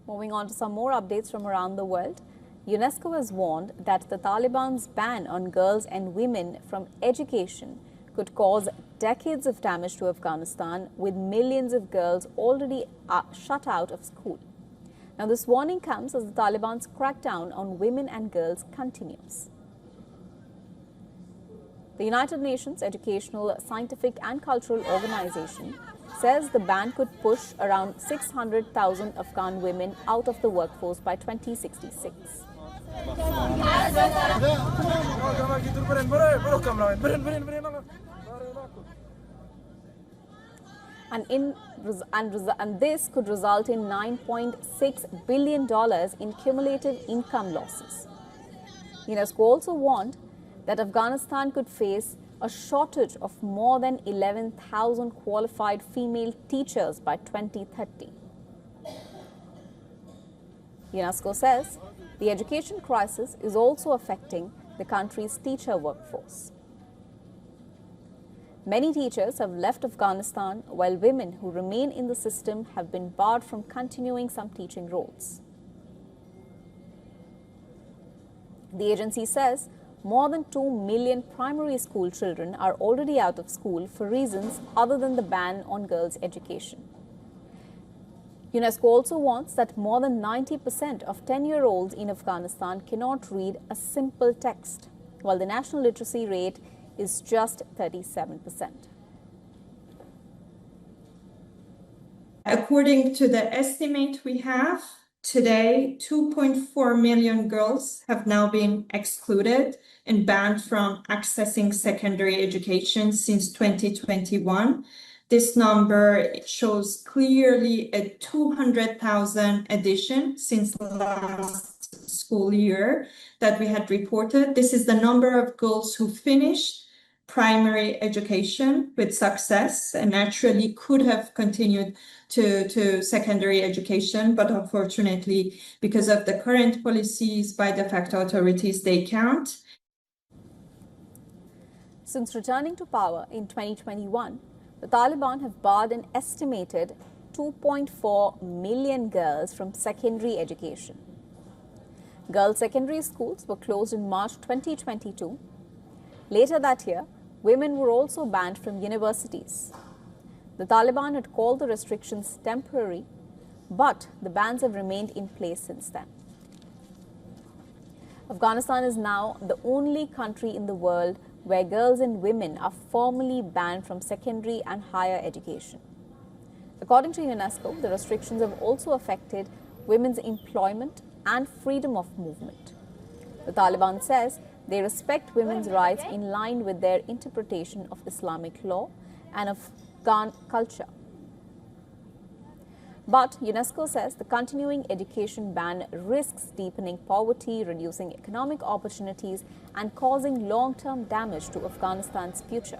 Moving on to some more updates from around the world. UNESCO has warned that the Taliban's ban on girls and women from education could cause decades of damage to Afghanistan, with millions of girls already shut out of school. Now, this warning comes as the Taliban's crackdown on women and girls continues. The United Nations Educational, Scientific and Cultural Organization says the ban could push around 600,000 Afghan women out of the workforce by 2066. And this could result in $9.6 billion in cumulative income losses. UNESCO also warned that Afghanistan could face a shortage of more than 11,000 qualified female teachers by 2030. UNESCO says the education crisis is also affecting the country's teacher workforce. Many teachers have left Afghanistan, while women who remain in the system have been barred from continuing some teaching roles. The agency says more than 2 million primary school children are already out of school for reasons other than the ban on girls' education. UNESCO also warns that more than 90% of 10-year-olds in Afghanistan cannot read a simple text, while the national literacy rate is just 37%. According to the estimate we have, today 2.4 million girls have now been excluded and banned from accessing secondary education since 2021. This number shows clearly a 200,000 addition since last school year that we had reported. This is the number of girls who finished primary education with success and naturally could have continued to secondary education, but unfortunately, because of the current policies by de facto authorities, they can't. Since returning to power in 2021, the Taliban have barred an estimated 2.4 million girls from secondary education. Girls' secondary schools were closed in March 2022. Later that year, women were also banned from universities. The Taliban had called the restrictions temporary, but the bans have remained in place since then. Afghanistan is now the only country in the world where girls and women are formally banned from secondary and higher education. According to UNESCO, the restrictions have also affected women's employment and freedom of movement. The Taliban says they respect women's rights in line with their interpretation of Islamic law and of Afghan culture. But UNESCO says the continuing education ban risks deepening poverty, reducing economic opportunities, and causing long-term damage to Afghanistan's future.